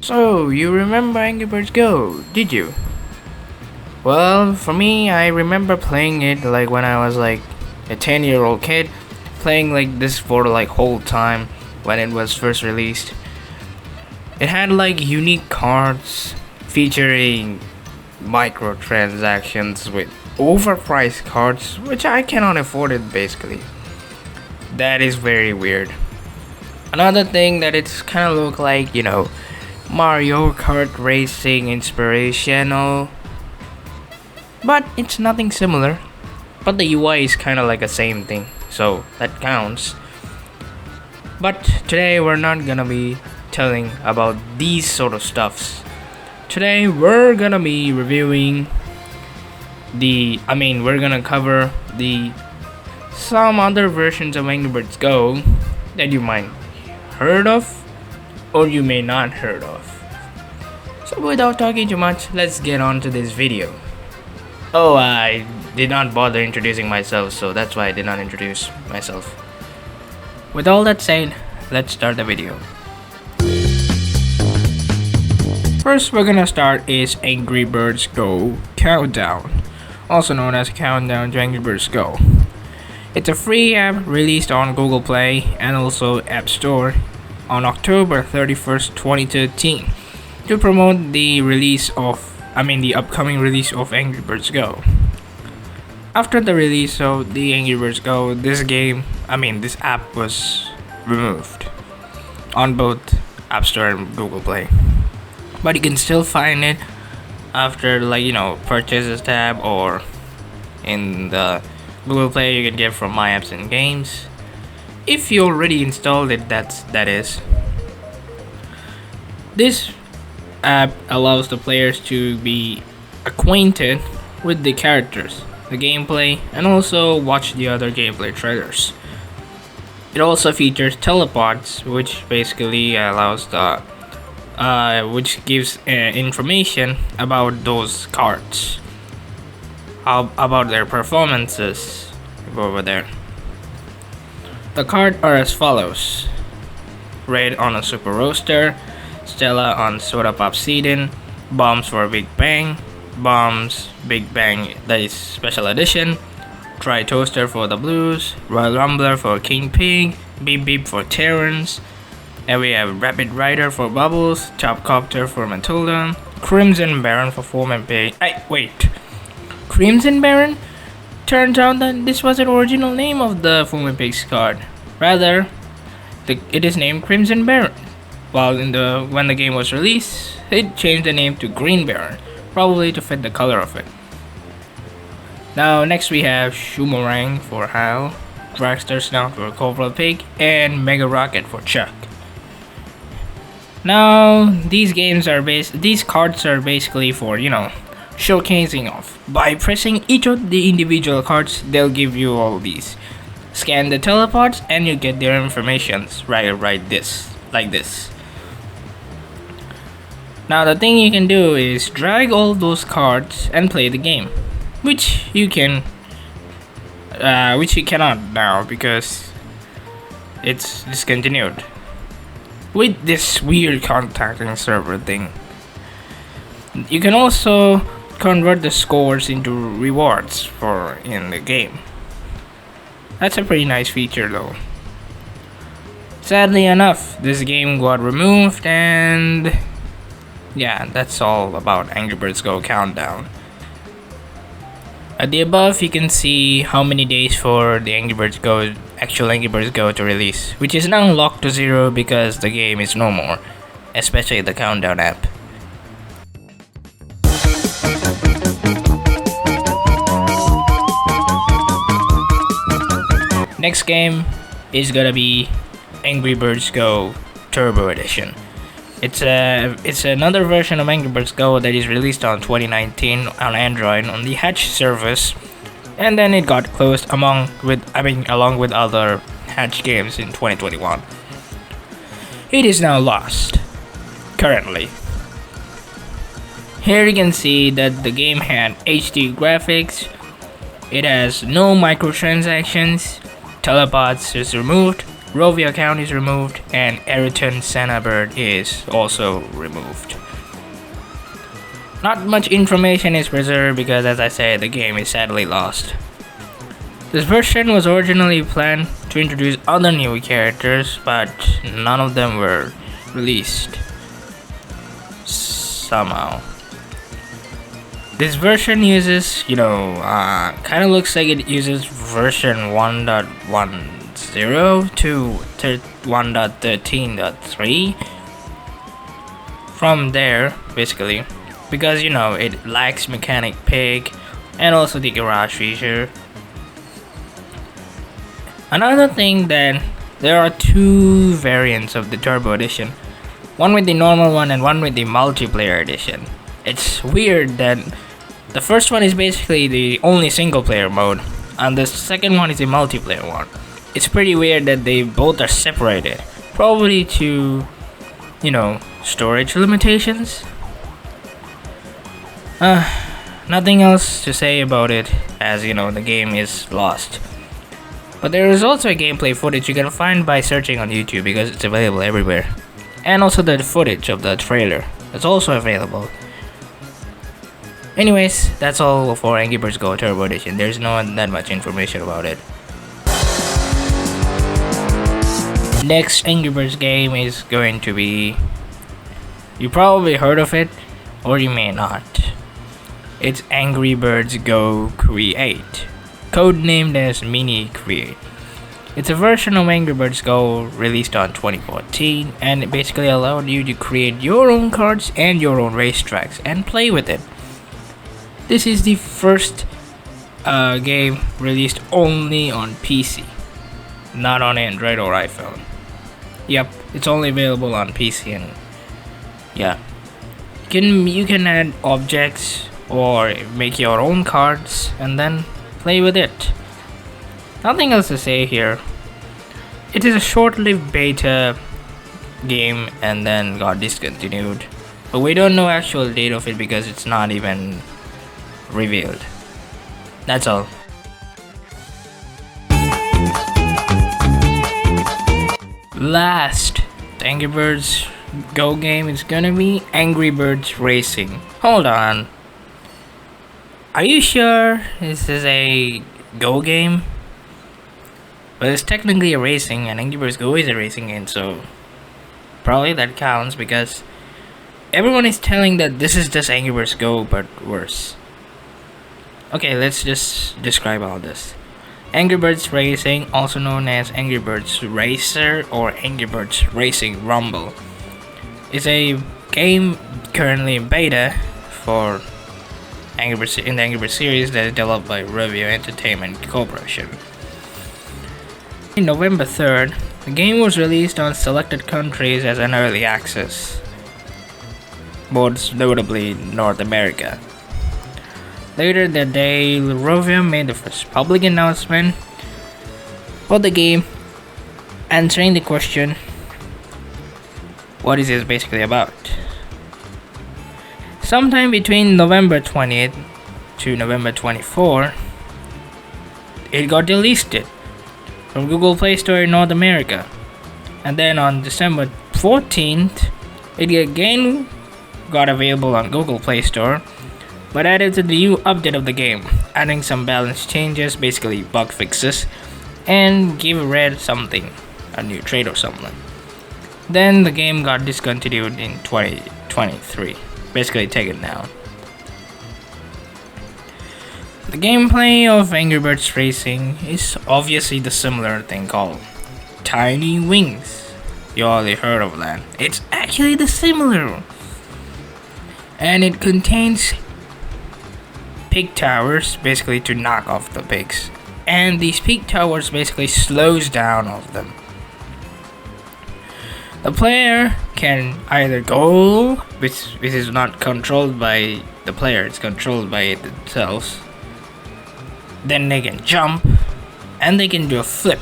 So, you remember Angry Birds Go, did you? Well, for me, I remember playing it like when I was like a 10-year-old kid, playing like this for like whole time when it was first released. It had like unique cards featuring microtransactions with overpriced cards, which I cannot afford it basically. That is very weird. Another thing that it's kind of look like, Mario Kart racing inspirational, but it's nothing similar. But the UI is kind of like the same thing, so that counts. But today we're not gonna be telling about these sort of stuffs. Today we're gonna be reviewing we're gonna cover the some other versions of Angry Birds Go that you might heard of or you may not heard of. So without talking too much, let's get on to this video. Oh, I did not bother introducing myself, so that's why I did not introduce myself. With all that said, let's start the video. First we're gonna start is Angry Birds Go Countdown, also known as Countdown to Angry Birds Go. It's a free app released on Google Play and also App Store on October 31st, 2013 to promote the upcoming release of Angry Birds Go. After the release of the Angry Birds Go, this app was removed on both App Store and Google Play. But you can still find it after purchases tab or in the Google Play. You can get from My Apps and Games if you already installed it. That is. This app allows the players to be acquainted with the characters, the gameplay, and also watch the other gameplay trailers. It also features telepods, which basically allows which gives information about those cards, about their performances. Go over there. The cards are as follows: Raid on a Super Roaster, Stella on Soda Pop Seedin, Bombs for Big Bang, Bombs Big Bang that is Special Edition, Try Toaster for the Blues, Royal Rumbler for King Pig, Beep Beep for Terrence, and we have Rapid Rider for Bubbles, Chopcopter for Matilda, Crimson Baron for Foam Pig. Wait, Crimson Baron? Turns out that this was an original name of the Foam Pigs card. Rather, it is named Crimson Baron. While when the game was released, it changed the name to Green Baron, probably to fit the color of it. Now next we have Shumarang for Hal, Dragster Snout for Cobra Pig, and Mega Rocket for Chuck. Now these cards are basically for showcasing off. By pressing each of the individual cards, they'll give you all these. Scan the telepods and you get their informations right like this. Now the thing you can do is drag all those cards and play the game, which you cannot now because it's discontinued with this weird contacting server thing. You can also convert the scores into rewards in the game. That's a pretty nice feature though. Sadly enough, this game got removed, and yeah, that's all about Angry Birds Go Countdown. At the above, you can see how many days for the actual Angry Birds Go to release, which is now locked to 0 because the game is no more, especially the Countdown app. Next game is gonna be Angry Birds Go Turbo Edition. It's another version of Angry Birds Go that is released on 2019 on Android on the Hatch service, and then it got closed along with other Hatch games in 2021. It is now lost currently. Here you can see that the game had HD graphics, it has no microtransactions, telepods is removed, Rovio account is removed, and Eriton Senabird is also removed. Not much information is preserved because, as I said, the game is sadly lost. This version was originally planned to introduce other new characters, but none of them were released somehow. This version uses, kind of looks like it uses version 1.10 to 1.13.3 from there, basically, because it lacks Mechanic Pig and also the garage feature. Another thing, that there are two variants of the Turbo Edition, one with the normal one and one with the multiplayer edition. It's weird that the first one is basically the only single player mode, and the second one is the multiplayer one. It's pretty weird that they both are separated, probably to, storage limitations. Nothing else to say about it, as the game is lost. But there is also a gameplay footage you can find by searching on YouTube because it's available everywhere. And also the footage of the trailer, that's also available. Anyways, that's all for Angry Birds Go Turbo Edition. There's not that much information about it. Next Angry Birds game is going to be... You probably heard of it, or you may not. It's Angry Birds Go Create, codenamed as Mini Create. It's a version of Angry Birds Go released on 2014, and it basically allowed you to create your own cards and your own racetracks and play with it. This is the first game released only on PC, not on Android or iPhone. Yep, it's only available on PC, and yeah, you can add objects or make your own cards and then play with it. Nothing else to say here. It is a short-lived beta game and then got discontinued, but we don't know actual date of it because it's not even revealed. That's all. Last Angry Birds Go game is gonna be Angry Birds Racing. Hold on. Are you sure this is a Go game? Well, it's technically a racing, and Angry Birds Go is a racing game, so probably that counts because everyone is telling that this is just Angry Birds Go but worse. Okay, let's just describe all this. Angry Birds Racing, also known as Angry Birds Racer or Angry Birds Racing Rumble, is a game currently in beta for Angry Birds in the Angry Birds series that is developed by Rovio Entertainment Corporation. On November 3rd, the game was released on selected countries as an early access, most notably North America. Later that day, Rovio made the first public announcement for the game, answering the question, what is this basically about? Sometime between November 20th to November 24th, it got delisted from Google Play Store in North America. And then on December 14th, it again got available on Google Play Store, but added to the new update of the game, adding some balance changes, basically bug fixes, and give Red something, a new trait or something. Then the game got discontinued in 2023, basically taken down. The gameplay of Angry Birds Racing is obviously the similar thing called Tiny Wings. You already heard of that. It's actually the similar, and it contains pig towers, basically to knock off the pigs, and these pig towers basically slows down of them. The player can either go, which is not controlled by the player, it's controlled by it themselves. Then they can jump, and they can do a flip.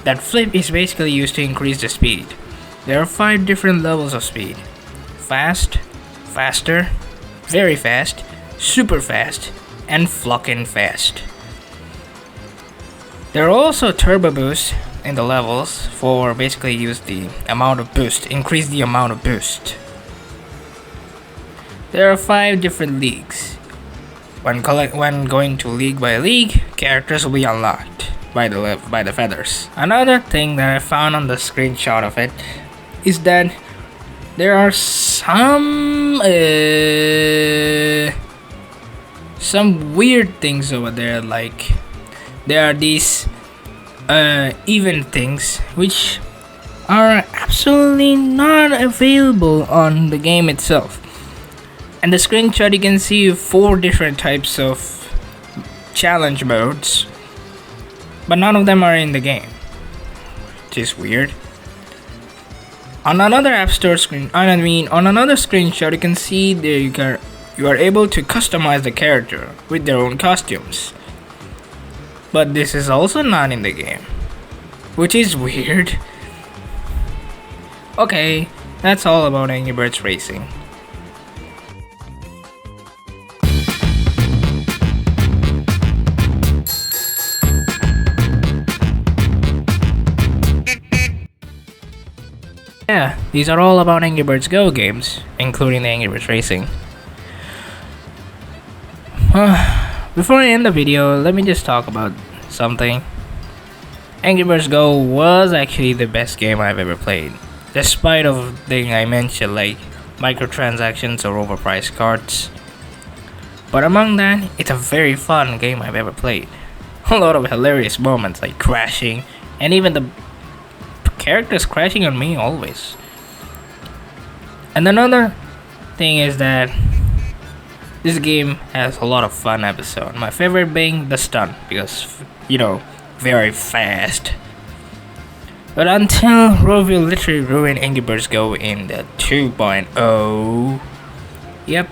That flip is basically used to increase the speed. There are 5 different levels of speed: fast, faster, very fast, super fast, and flockin' fast. There are also turbo boosts in the levels for basically use the amount of boost, increase the amount of boost. There are 5 different leagues. When going to league by league, characters will be unlocked by the feathers. Another thing that I found on the screenshot of it is that there are some weird things over there. Like there are these event things which are absolutely not available on the game itself. And the screenshot you can see 4 different types of challenge modes, but none of them are in the game, which is weird. On another app store screen, on another screenshot, you can see that you are able to customize the character with their own costumes, but this is also not in the game, which is weird. Okay, that's all about Angry Birds Racing. Yeah, these are all about Angry Birds Go games, including the Angry Birds Racing. Before I end the video, let me just talk about something. Angry Birds Go was actually the best game I've ever played, despite of things I mentioned like microtransactions or overpriced cards. But among that, it's a very fun game I've ever played. A lot of hilarious moments like crashing, and even the characters crashing on me always. And another thing is that this game has a lot of fun episodes. My favorite being the stunt, because very fast. But until Rovio literally ruined Angry Birds Go in the 2.0. Yep,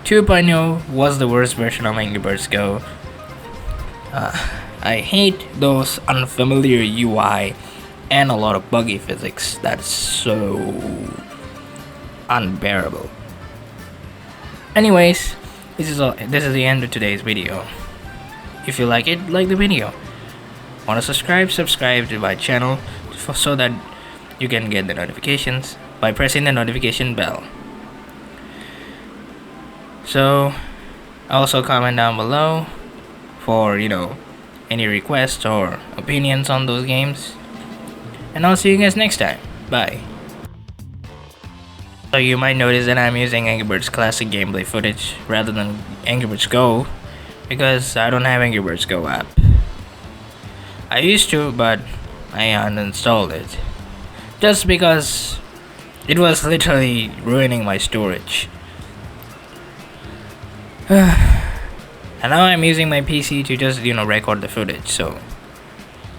2.0 was the worst version of Angry Birds Go. I hate those unfamiliar UI and a lot of buggy physics. That's so unbearable. Anyways, this is the end of today's video. If you like it, like the video. Want to subscribe to my channel so that you can get the notifications by pressing the notification bell. So also comment down below for any requests or opinions on those games. And I'll see you guys next time. Bye. So you might notice that I'm using Angry Birds classic gameplay footage rather than Angry Birds Go, because I don't have Angry Birds Go app. I used to, but I uninstalled it, just because it was literally ruining my storage. And now I'm using my PC to just record the footage, so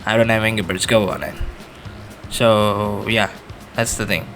I don't have Angry Birds Go on it. So yeah, that's the thing.